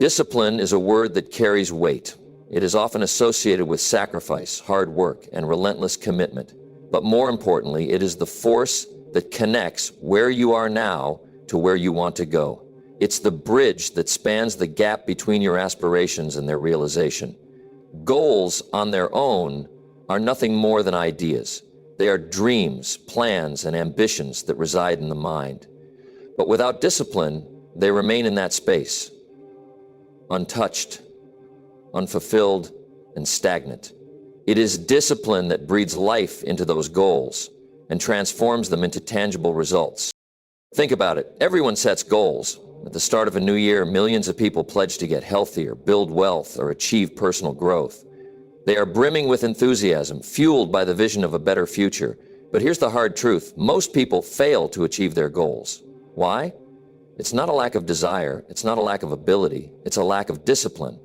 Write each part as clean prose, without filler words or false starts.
Discipline is a word that carries weight. It is often associated with sacrifice, hard work, and relentless commitment. But more importantly, it is the force that connects where you are now to where you want to go. It's the bridge that spans the gap between your aspirations and their realization. Goals on their own are nothing more than ideas. They are dreams, plans, and ambitions that reside in the mind. But without discipline, they remain in that space, untouched, unfulfilled, and stagnant. It is discipline that breathes life into those goals and transforms them into tangible results. Think about it. Everyone sets goals. At the start of a new year, millions of people pledge to get healthier, build wealth, or achieve personal growth. They are brimming with enthusiasm, fueled by the vision of a better future. But here's the hard truth. Most people fail to achieve their goals. Why? It's not a lack of desire. It's not a lack of ability. It's a lack of discipline.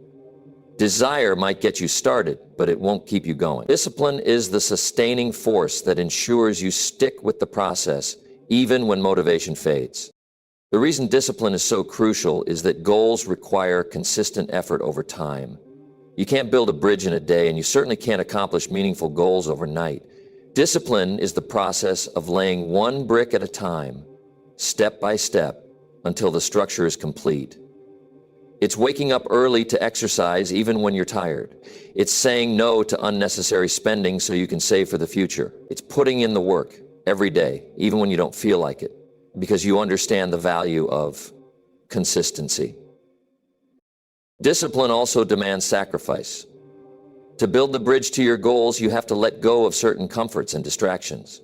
Desire might get you started, but it won't keep you going. Discipline is the sustaining force that ensures you stick with the process, even when motivation fades. The reason discipline is so crucial is that goals require consistent effort over time. You can't build a bridge in a day, and you certainly can't accomplish meaningful goals overnight. Discipline is the process of laying one brick at a time, step by step, until the structure is complete. It's waking up early to exercise even when you're tired. It's saying no to unnecessary spending so you can save for the future. It's putting in the work every day, even when you don't feel like it, because you understand the value of consistency. Discipline also demands sacrifice. To build the bridge to your goals, you have to let go of certain comforts and distractions.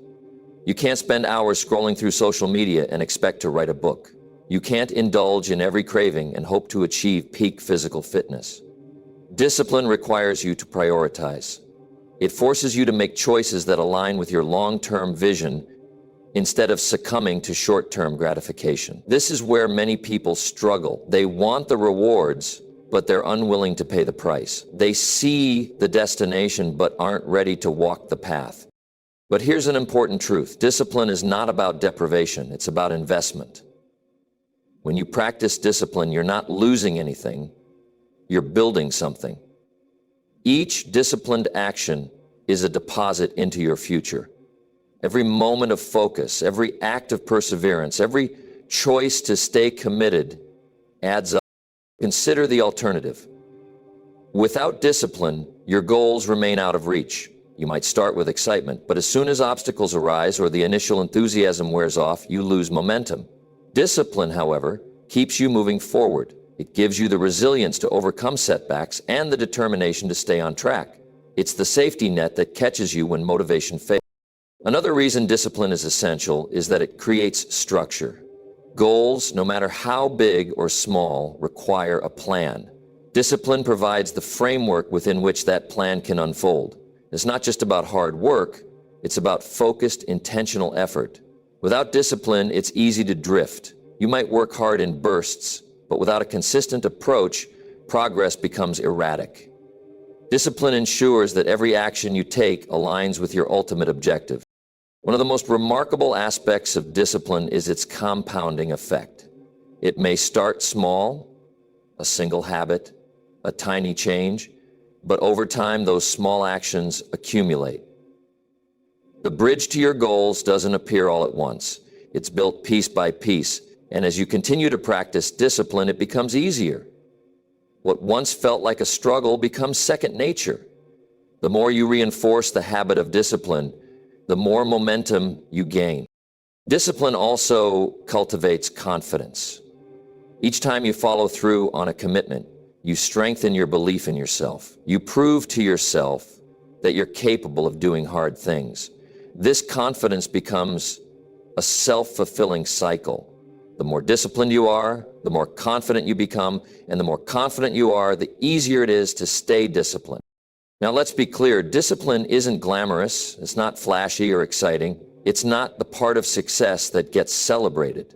You can't spend hours scrolling through social media and expect to write a book. You can't indulge in every craving and hope to achieve peak physical fitness. Discipline requires you to prioritize. It forces you to make choices that align with your long-term vision instead of succumbing to short-term gratification. This is where many people struggle. They want the rewards, but they're unwilling to pay the price. They see the destination, but aren't ready to walk the path. But here's an important truth. Discipline is not about deprivation. It's about investment. When you practice discipline, you're not losing anything. You're building something. Each disciplined action is a deposit into your future. Every moment of focus, every act of perseverance, every choice to stay committed adds up. Consider the alternative. Without discipline, your goals remain out of reach. You might start with excitement, but as soon as obstacles arise or the initial enthusiasm wears off, you lose momentum. Discipline, however, keeps you moving forward. It gives you the resilience to overcome setbacks and the determination to stay on track. It's the safety net that catches you when motivation fails. Another reason discipline is essential is that it creates structure. Goals, no matter how big or small, require a plan. Discipline provides the framework within which that plan can unfold. It's not just about hard work, it's about focused, intentional effort. Without discipline, it's easy to drift. You might work hard in bursts, but without a consistent approach, progress becomes erratic. Discipline ensures that every action you take aligns with your ultimate objective. One of the most remarkable aspects of discipline is its compounding effect. It may start small, a single habit, a tiny change, but over time those small actions accumulate. The bridge to your goals doesn't appear all at once. It's built piece by piece, and as you continue to practice discipline, it becomes easier. What once felt like a struggle becomes second nature. The more you reinforce the habit of discipline, the more momentum you gain. Discipline also cultivates confidence. Each time you follow through on a commitment, you strengthen your belief in yourself. You prove to yourself that you're capable of doing hard things. This confidence becomes a self-fulfilling cycle. The more disciplined you are, the more confident you become, and the more confident you are, the easier it is to stay disciplined. Now let's be clear, discipline isn't glamorous, it's not flashy or exciting, it's not the part of success that gets celebrated.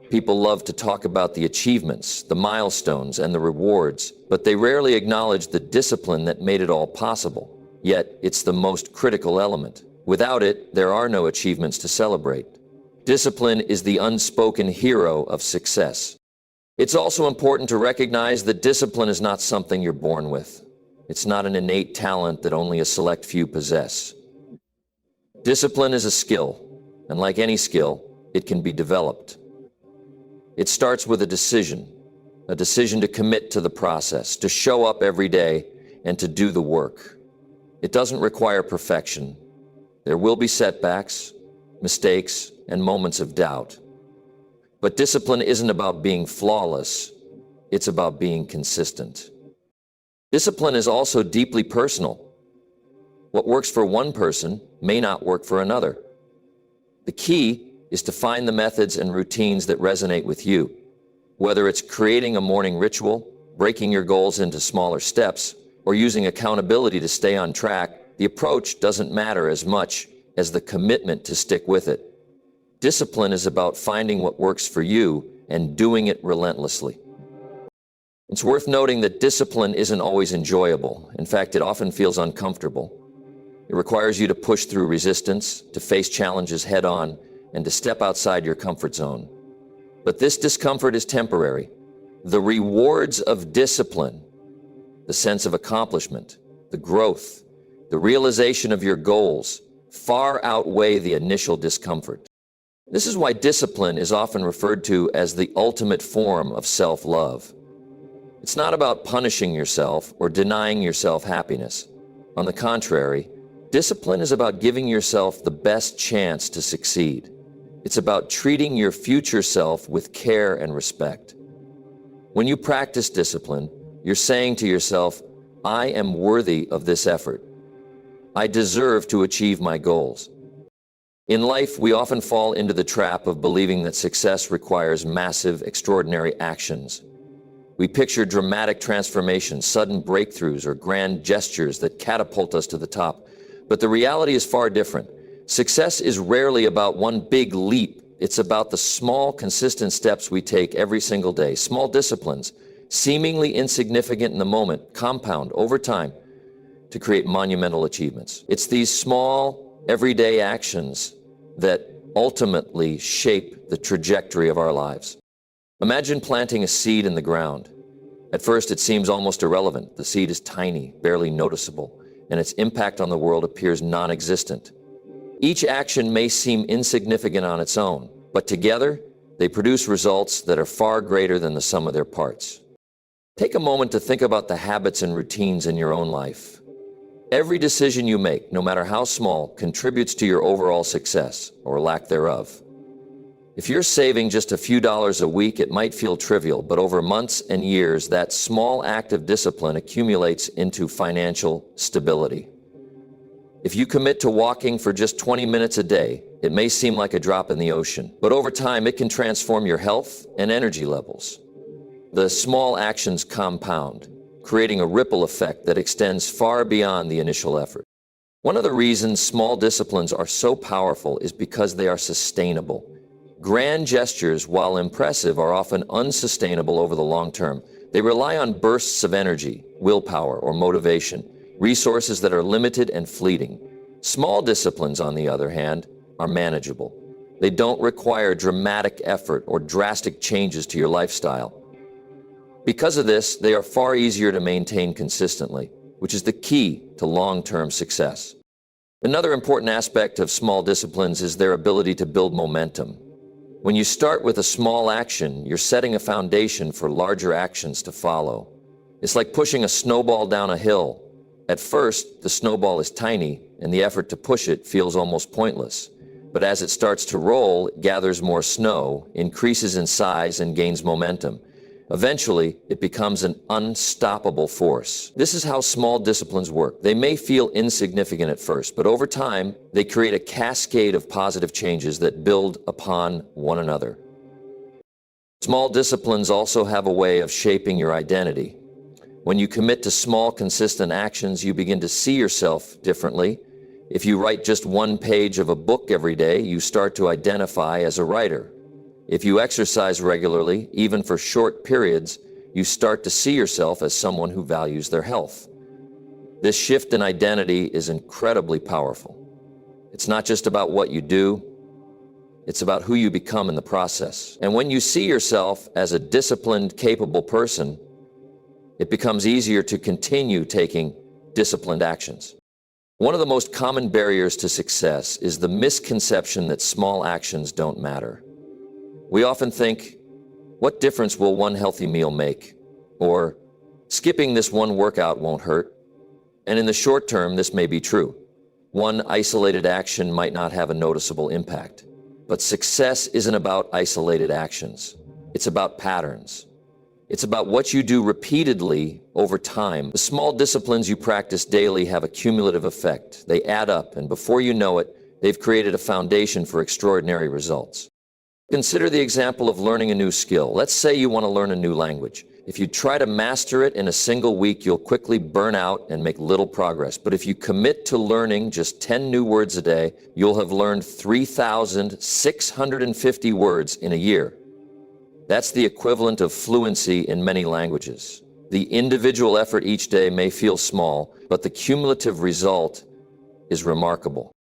People love to talk about the achievements, the milestones, and the rewards, but they rarely acknowledge the discipline that made it all possible. Yet, it's the most critical element. Without it, there are no achievements to celebrate. Discipline is the unspoken hero of success. It's also important to recognize that discipline is not something you're born with. It's not an innate talent that only a select few possess. Discipline is a skill, and like any skill, it can be developed. It starts with a decision to commit to the process, to show up every day, and to do the work. It doesn't require perfection. There will be setbacks, mistakes, and moments of doubt. But discipline isn't about being flawless, it's about being consistent. Discipline is also deeply personal. What works for one person may not work for another. The key is to find the methods and routines that resonate with you. Whether it's creating a morning ritual, breaking your goals into smaller steps, or using accountability to stay on track, the approach doesn't matter as much as the commitment to stick with it. Discipline is about finding what works for you and doing it relentlessly. It's worth noting that discipline isn't always enjoyable. In fact, it often feels uncomfortable. It requires you to push through resistance, to face challenges head on, and to step outside your comfort zone. But this discomfort is temporary. The rewards of discipline, the sense of accomplishment, the growth, the realization of your goals, far outweigh the initial discomfort. This is why discipline is often referred to as the ultimate form of self-love. It's not about punishing yourself or denying yourself happiness. On the contrary, discipline is about giving yourself the best chance to succeed. It's about treating your future self with care and respect. When you practice discipline, you're saying to yourself, I am worthy of this effort. I deserve to achieve my goals. In life, we often fall into the trap of believing that success requires massive, extraordinary actions. We picture dramatic transformations, sudden breakthroughs, or grand gestures that catapult us to the top. But the reality is far different. Success is rarely about one big leap. It's about the small, consistent steps we take every single day. Small disciplines, seemingly insignificant in the moment, compound over time to create monumental achievements. It's these small, everyday actions that ultimately shape the trajectory of our lives. Imagine planting a seed in the ground. At first, it seems almost irrelevant. The seed is tiny, barely noticeable, and its impact on the world appears non-existent. Each action may seem insignificant on its own, but together, they produce results that are far greater than the sum of their parts. Take a moment to think about the habits and routines in your own life. Every decision you make, no matter how small, contributes to your overall success, or lack thereof. If you're saving just a few dollars a week, it might feel trivial, but over months and years, that small act of discipline accumulates into financial stability. If you commit to walking for just 20 minutes a day, it may seem like a drop in the ocean, but over time it can transform your health and energy levels. The small actions compound, creating a ripple effect that extends far beyond the initial effort. One of the reasons small disciplines are so powerful is because they are sustainable. Grand gestures, while impressive, are often unsustainable over the long term. They rely on bursts of energy, willpower, or motivation, resources that are limited and fleeting. Small disciplines, on the other hand, are manageable. They don't require dramatic effort or drastic changes to your lifestyle. Because of this, they are far easier to maintain consistently, which is the key to long-term success. Another important aspect of small disciplines is their ability to build momentum. When you start with a small action, you're setting a foundation for larger actions to follow. It's like pushing a snowball down a hill. At first, the snowball is tiny, and the effort to push it feels almost pointless. But as it starts to roll, it gathers more snow, increases in size, and gains momentum. Eventually, it becomes an unstoppable force. This is how small disciplines work. They may feel insignificant at first, but over time, they create a cascade of positive changes that build upon one another. Small disciplines also have a way of shaping your identity. When you commit to small, consistent actions, you begin to see yourself differently. If you write just one page of a book every day, you start to identify as a writer. If you exercise regularly, even for short periods, you start to see yourself as someone who values their health. This shift in identity is incredibly powerful. It's not just about what you do, It's about who you become in the process. And when you see yourself as a disciplined, capable person, it becomes easier to continue taking disciplined actions. One of the most common barriers to success is the misconception that small actions don't matter. We often think, what difference will one healthy meal make? Or, skipping this one workout won't hurt. And in the short term, this may be true. One isolated action might not have a noticeable impact. But success isn't about isolated actions. It's about patterns. It's about what you do repeatedly over time. The small disciplines you practice daily have a cumulative effect. They add up, and before you know it, they've created a foundation for extraordinary results. Consider the example of learning a new skill. Let's say you want to learn a new language. If you try to master it in a single week, you'll quickly burn out and make little progress. But if you commit to learning just 10 new words a day, you'll have learned 3,650 words in a year. That's the equivalent of fluency in many languages. The individual effort each day may feel small, but the cumulative result is remarkable.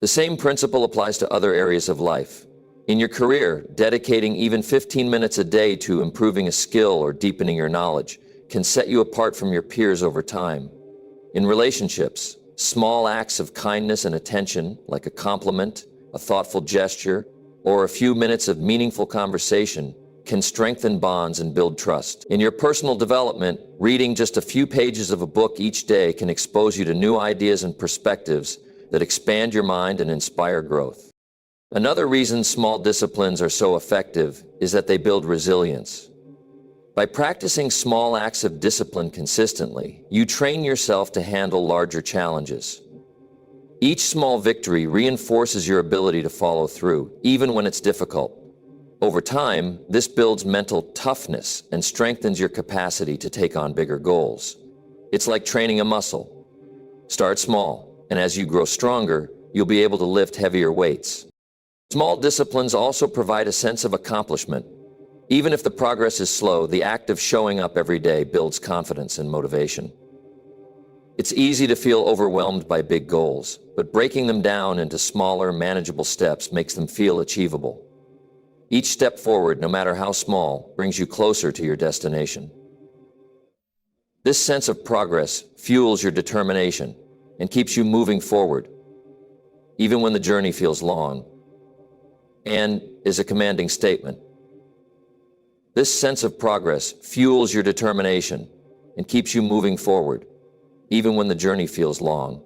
The same principle applies to other areas of life. In your career, dedicating even 15 minutes a day to improving a skill or deepening your knowledge can set you apart from your peers over time. In relationships, small acts of kindness and attention, like a compliment, a thoughtful gesture, or a few minutes of meaningful conversation, can strengthen bonds and build trust. In your personal development, reading just a few pages of a book each day can expose you to new ideas and perspectives that expand your mind and inspire growth. Another reason small disciplines are so effective is that they build resilience. By practicing small acts of discipline consistently, you train yourself to handle larger challenges. Each small victory reinforces your ability to follow through, even when it's difficult. Over time, this builds mental toughness and strengthens your capacity to take on bigger goals. It's like training a muscle. Start small, and as you grow stronger, you'll be able to lift heavier weights. Small disciplines also provide a sense of accomplishment. Even if the progress is slow, the act of showing up every day builds confidence and motivation. It's easy to feel overwhelmed by big goals, but breaking them down into smaller, manageable steps makes them feel achievable. Each step forward, no matter how small, brings you closer to your destination. This sense of progress fuels your determination and keeps you moving forward, even when the journey feels long, and is a commanding statement. This sense of progress fuels your determination and keeps you moving forward, even when the journey feels long.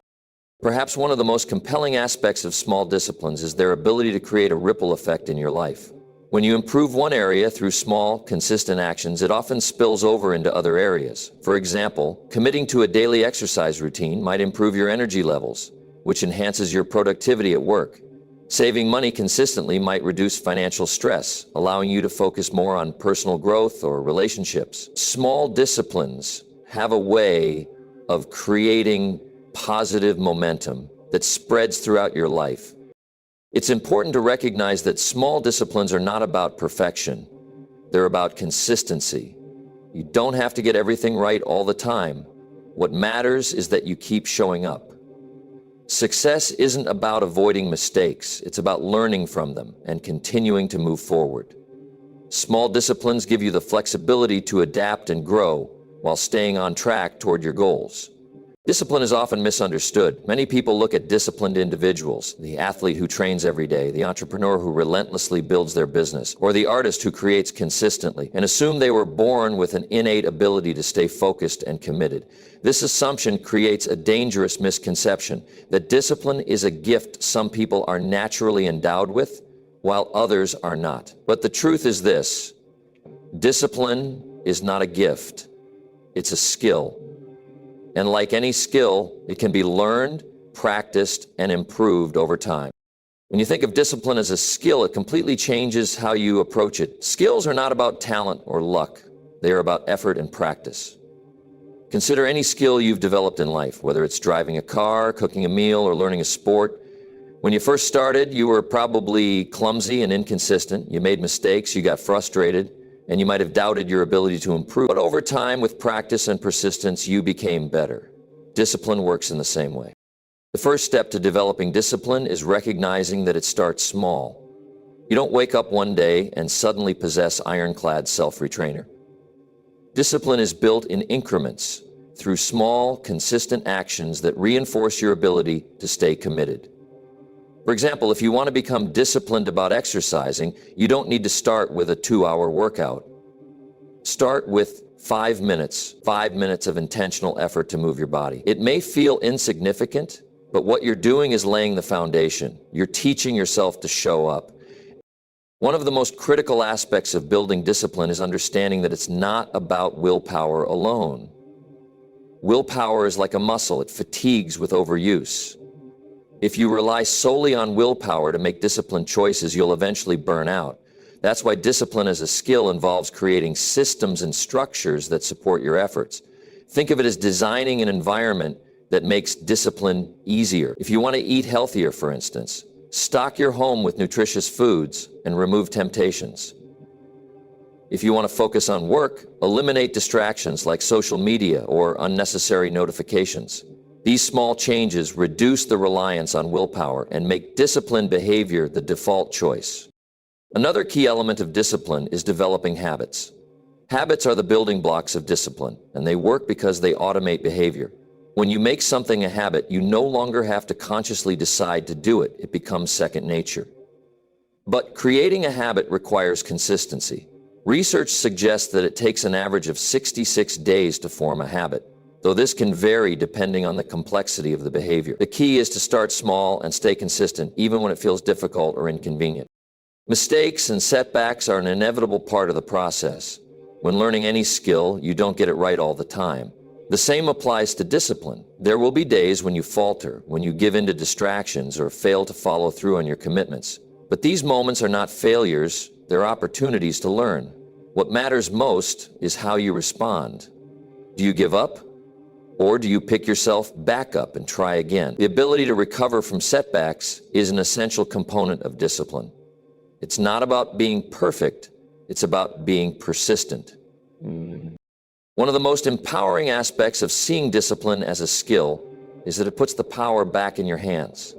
Perhaps one of the most compelling aspects of small disciplines is their ability to create a ripple effect in your life. When you improve one area through small, consistent actions, it often spills over into other areas. For example, committing to a daily exercise routine might improve your energy levels, which enhances your productivity at work. Saving money consistently might reduce financial stress, allowing you to focus more on personal growth or relationships. Small disciplines have a way of creating positive momentum that spreads throughout your life. It's important to recognize that small disciplines are not about perfection. They're about consistency. You don't have to get everything right all the time. What matters is that you keep showing up. Success isn't about avoiding mistakes. It's about learning from them and continuing to move forward. Small disciplines give you the flexibility to adapt and grow while staying on track toward your goals. Discipline is often misunderstood. Many people look at disciplined individuals, the athlete who trains every day, the entrepreneur who relentlessly builds their business, or the artist who creates consistently, and assume they were born with an innate ability to stay focused and committed. This assumption creates a dangerous misconception that discipline is a gift some people are naturally endowed with, while others are not. But the truth is this: discipline is not a gift, it's a skill. And like any skill, it can be learned, practiced, and improved over time. When you think of discipline as a skill, it completely changes how you approach it. Skills are not about talent or luck. They are about effort and practice. Consider any skill you've developed in life, whether it's driving a car, cooking a meal, or learning a sport. When you first started, you were probably clumsy and inconsistent. You made mistakes, you got frustrated, and you might have doubted your ability to improve. But over time, with practice and persistence, you became better. Discipline works in the same way. The first step to developing discipline is recognizing that it starts small. You don't wake up one day and suddenly possess ironclad self-retrainer. Discipline is built in increments through small, consistent actions that reinforce your ability to stay committed. For example, if you want to become disciplined about exercising, you don't need to start with a 2-hour workout. Start with 5 minutes of intentional effort to move your body. It may feel insignificant, but what you're doing is laying the foundation. You're teaching yourself to show up. One of the most critical aspects of building discipline is understanding that it's not about willpower alone. Willpower is like a muscle. It fatigues with overuse. If you rely solely on willpower to make disciplined choices, you'll eventually burn out. That's why discipline as a skill involves creating systems and structures that support your efforts. Think of it as designing an environment that makes discipline easier. If you want to eat healthier, for instance, stock your home with nutritious foods and remove temptations. If you want to focus on work, eliminate distractions like social media or unnecessary notifications. These small changes reduce the reliance on willpower and make disciplined behavior the default choice. Another key element of discipline is developing habits. Habits are the building blocks of discipline, and they work because they automate behavior. When you make something a habit, you no longer have to consciously decide to do it. It becomes second nature. But creating a habit requires consistency. Research suggests that it takes an average of 66 days to form a habit, though this can vary depending on the complexity of the behavior. The key is to start small and stay consistent, even when it feels difficult or inconvenient. Mistakes and setbacks are an inevitable part of the process. When learning any skill, you don't get it right all the time. The same applies to discipline. There will be days when you falter, when you give in to distractions or fail to follow through on your commitments. But these moments are not failures, they're opportunities to learn. What matters most is how you respond. Do you give up? Or do you pick yourself back up and try again? The ability to recover from setbacks is an essential component of discipline. It's not about being perfect, it's about being persistent. One of the most empowering aspects of seeing discipline as a skill is that it puts the power back in your hands.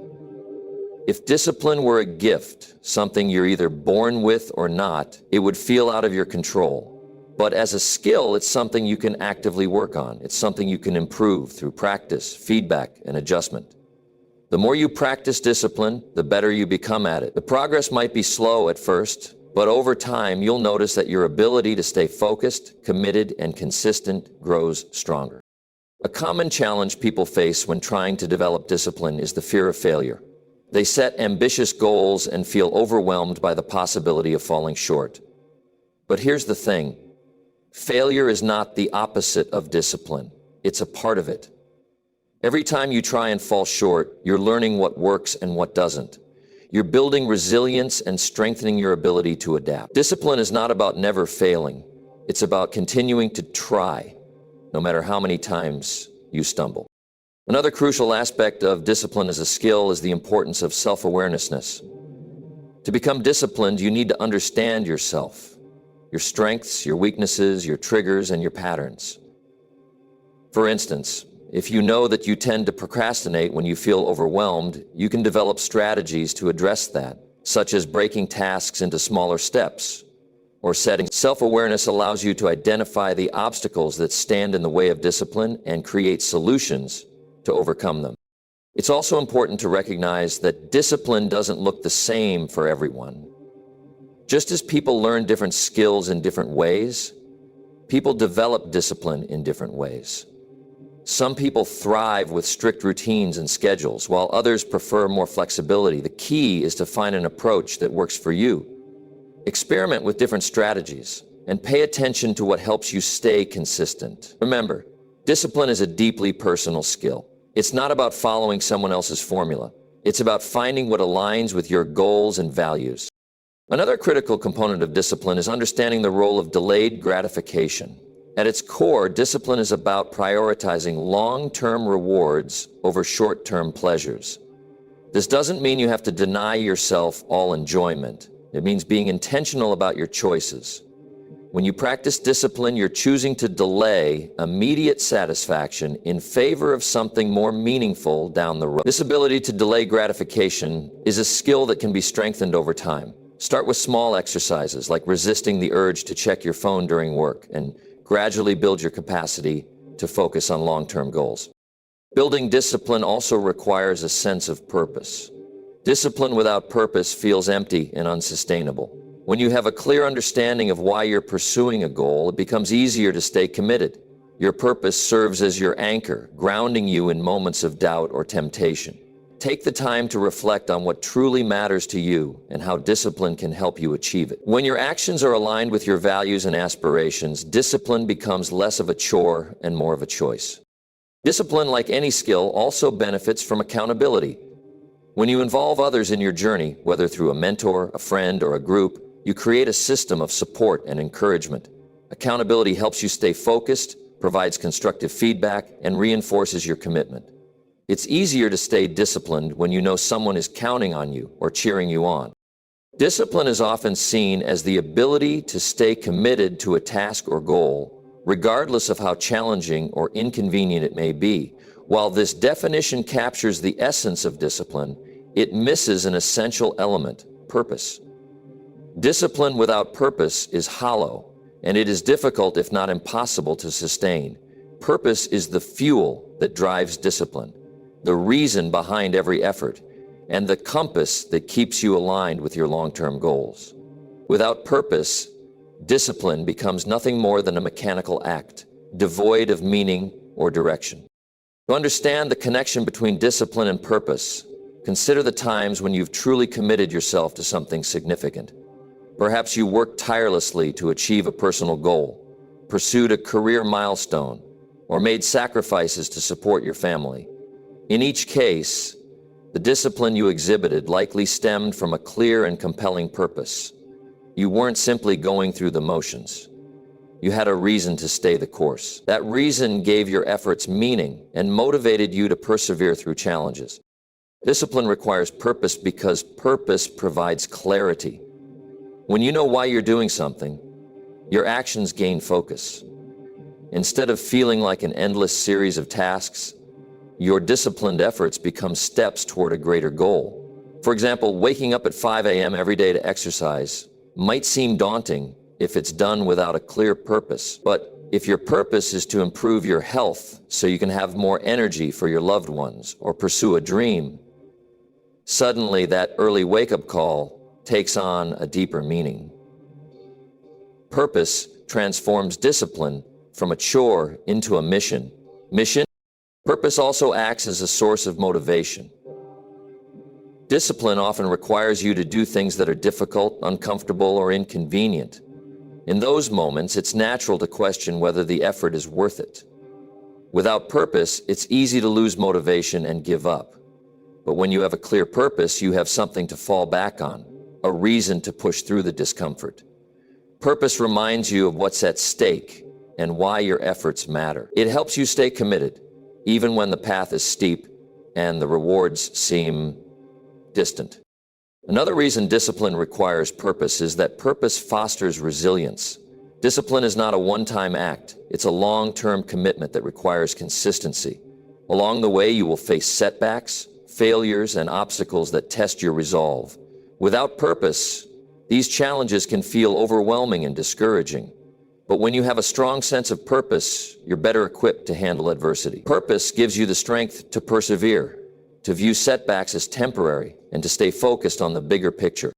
If discipline were a gift, something you're either born with or not, it would feel out of your control. But as a skill, it's something you can actively work on. It's something you can improve through practice, feedback, and adjustment. The more you practice discipline, the better you become at it. The progress might be slow at first, but over time, you'll notice that your ability to stay focused, committed, and consistent grows stronger. A common challenge people face when trying to develop discipline is the fear of failure. They set ambitious goals and feel overwhelmed by the possibility of falling short. But here's the thing. Failure is not the opposite of discipline. It's a part of it. Every time you try and fall short, you're learning what works and what doesn't. You're building resilience and strengthening your ability to adapt. Discipline is not about never failing. It's about continuing to try, no matter how many times you stumble. Another crucial aspect of discipline as a skill is the importance of self-awareness. To become disciplined, you need to understand yourself, your strengths, your weaknesses, your triggers, and your patterns. For instance, if you know that you tend to procrastinate when you feel overwhelmed, you can develop strategies to address that, such as breaking tasks into smaller steps or setting. Self-awareness allows you to identify the obstacles that stand in the way of discipline and create solutions to overcome them. It's also important to recognize that discipline doesn't look the same for everyone. Just as people learn different skills in different ways, people develop discipline in different ways. Some people thrive with strict routines and schedules, while others prefer more flexibility. The key is to find an approach that works for you. Experiment with different strategies and pay attention to what helps you stay consistent. Remember, discipline is a deeply personal skill. It's not about following someone else's formula. It's about finding what aligns with your goals and values. Another critical component of discipline is understanding the role of delayed gratification. At its core, discipline is about prioritizing long-term rewards over short-term pleasures. This doesn't mean you have to deny yourself all enjoyment. It means being intentional about your choices. When you practice discipline, you're choosing to delay immediate satisfaction in favor of something more meaningful down the road. This ability to delay gratification is a skill that can be strengthened over time. Start with small exercises like resisting the urge to check your phone during work and gradually build your capacity to focus on long-term goals. Building discipline also requires a sense of purpose. Discipline without purpose feels empty and unsustainable. When you have a clear understanding of why you're pursuing a goal, it becomes easier to stay committed. Your purpose serves as your anchor, grounding you in moments of doubt or temptation. Take the time to reflect on what truly matters to you and how discipline can help you achieve it. When your actions are aligned with your values and aspirations, discipline becomes less of a chore and more of a choice. Discipline, like any skill, also benefits from accountability. When you involve others in your journey, whether through a mentor, a friend, or a group, you create a system of support and encouragement. Accountability helps you stay focused, provides constructive feedback, and reinforces your commitment. It's easier to stay disciplined when you know someone is counting on you or cheering you on. Discipline is often seen as the ability to stay committed to a task or goal, regardless of how challenging or inconvenient it may be. While this definition captures the essence of discipline, it misses an essential element: purpose. Discipline without purpose is hollow, and it is difficult, if not impossible, to sustain. Purpose is the fuel that drives discipline, the reason behind every effort, and the compass that keeps you aligned with your long-term goals. Without purpose, discipline becomes nothing more than a mechanical act, devoid of meaning or direction. To understand the connection between discipline and purpose, consider the times when you've truly committed yourself to something significant. Perhaps you worked tirelessly to achieve a personal goal, pursued a career milestone, or made sacrifices to support your family. In each case, the discipline you exhibited likely stemmed from a clear and compelling purpose. You weren't simply going through the motions. You had a reason to stay the course. That reason gave your efforts meaning and motivated you to persevere through challenges. Discipline requires purpose because purpose provides clarity. When you know why you're doing something, your actions gain focus. Instead of feeling like an endless series of tasks, your disciplined efforts become steps toward a greater goal. For example, waking up at 5 a.m. every day to exercise might seem daunting if it's done without a clear purpose. But if your purpose is to improve your health so you can have more energy for your loved ones or pursue a dream, suddenly that early wake-up call takes on a deeper meaning. Purpose transforms discipline from a chore into a mission. Purpose also acts as a source of motivation. Discipline often requires you to do things that are difficult, uncomfortable, or inconvenient. In those moments, it's natural to question whether the effort is worth it. Without purpose, it's easy to lose motivation and give up. But when you have a clear purpose, you have something to fall back on, a reason to push through the discomfort. Purpose reminds you of what's at stake and why your efforts matter. It helps you stay committed, even when the path is steep and the rewards seem distant. Another reason discipline requires purpose is that purpose fosters resilience. Discipline is not a one-time act. It's a long-term commitment that requires consistency. Along the way, you will face setbacks, failures, and obstacles that test your resolve. Without purpose, these challenges can feel overwhelming and discouraging. But when you have a strong sense of purpose, you're better equipped to handle adversity. Purpose gives you the strength to persevere, to view setbacks as temporary, and to stay focused on the bigger picture.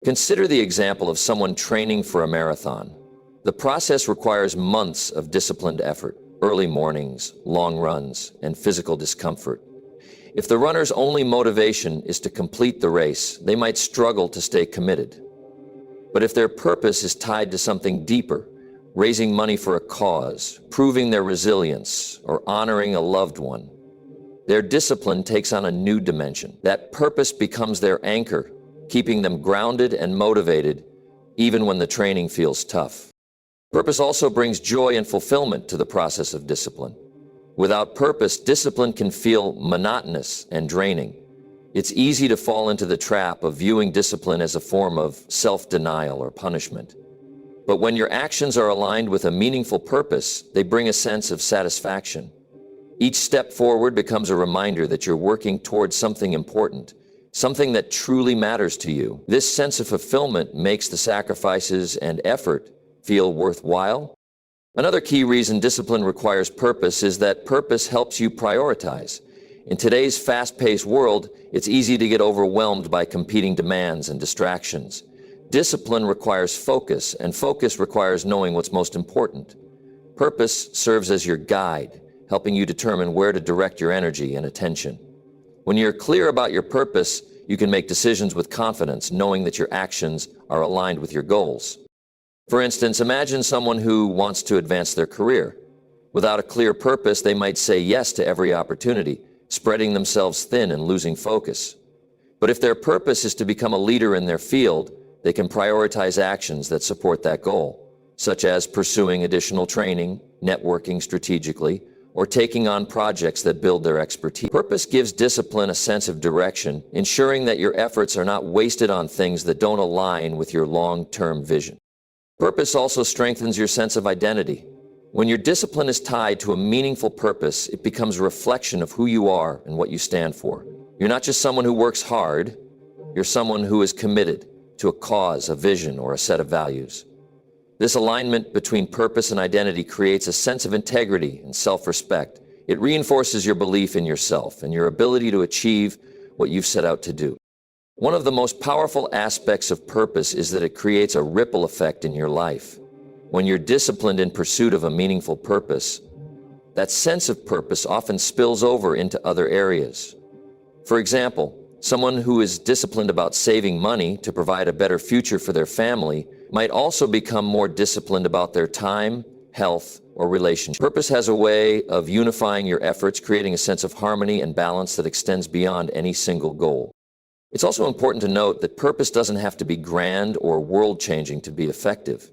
Consider the example of someone training for a marathon. The process requires months of disciplined effort, early mornings, long runs, and physical discomfort. If the runner's only motivation is to complete the race, they might struggle to stay committed. But if their purpose is tied to something deeper, raising money for a cause, proving their resilience, or honoring a loved one, their discipline takes on a new dimension. That purpose becomes their anchor, keeping them grounded and motivated even when the training feels tough. Purpose also brings joy and fulfillment to the process of discipline. Without purpose, discipline can feel monotonous and draining. It's easy to fall into the trap of viewing discipline as a form of self-denial or punishment. But when your actions are aligned with a meaningful purpose, they bring a sense of satisfaction. Each step forward becomes a reminder that you're working towards something important, something that truly matters to you. This sense of fulfillment makes the sacrifices and effort feel worthwhile. Another key reason discipline requires purpose is that purpose helps you prioritize. In today's fast-paced world, it's easy to get overwhelmed by competing demands and distractions. Discipline requires focus, and focus requires knowing what's most important. Purpose serves as your guide, helping you determine where to direct your energy and attention. When you're clear about your purpose, you can make decisions with confidence, knowing that your actions are aligned with your goals. For instance, imagine someone who wants to advance their career. Without a clear purpose, they might say yes to every opportunity, spreading themselves thin and losing focus. But if their purpose is to become a leader in their field, they can prioritize actions that support that goal, such as pursuing additional training, networking strategically, or taking on projects that build their expertise. Purpose gives discipline a sense of direction, ensuring that your efforts are not wasted on things that don't align with your long-term vision. Purpose also strengthens your sense of identity. When your discipline is tied to a meaningful purpose, it becomes a reflection of who you are and what you stand for. You're not just someone who works hard, you're someone who is committed to a cause, a vision, or a set of values. This alignment between purpose and identity creates a sense of integrity and self-respect. It reinforces your belief in yourself and your ability to achieve what you've set out to do. One of the most powerful aspects of purpose is that it creates a ripple effect in your life. When you're disciplined in pursuit of a meaningful purpose, that sense of purpose often spills over into other areas. For example, someone who is disciplined about saving money to provide a better future for their family might also become more disciplined about their time, health, or relationships. Purpose has a way of unifying your efforts, creating a sense of harmony and balance that extends beyond any single goal. It's also important to note that purpose doesn't have to be grand or world-changing to be effective.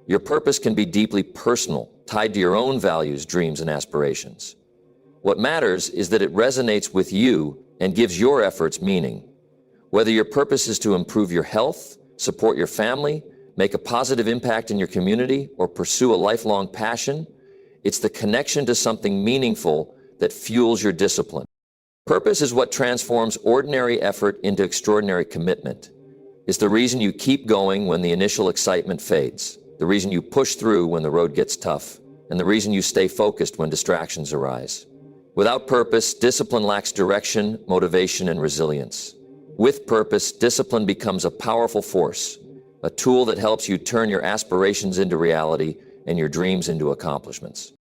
Your purpose can be deeply personal, tied to your own values, dreams, and aspirations. What matters is that it resonates with you and gives your efforts meaning. Whether your purpose is to improve your health, support your family, make a positive impact in your community, or pursue a lifelong passion, it's the connection to something meaningful that fuels your discipline. Purpose is what transforms ordinary effort into extraordinary commitment. It's the reason you keep going when the initial excitement fades, the reason you push through when the road gets tough, and the reason you stay focused when distractions arise. Without purpose, discipline lacks direction, motivation, and resilience. With purpose, discipline becomes a powerful force, a tool that helps you turn your aspirations into reality and your dreams into accomplishments.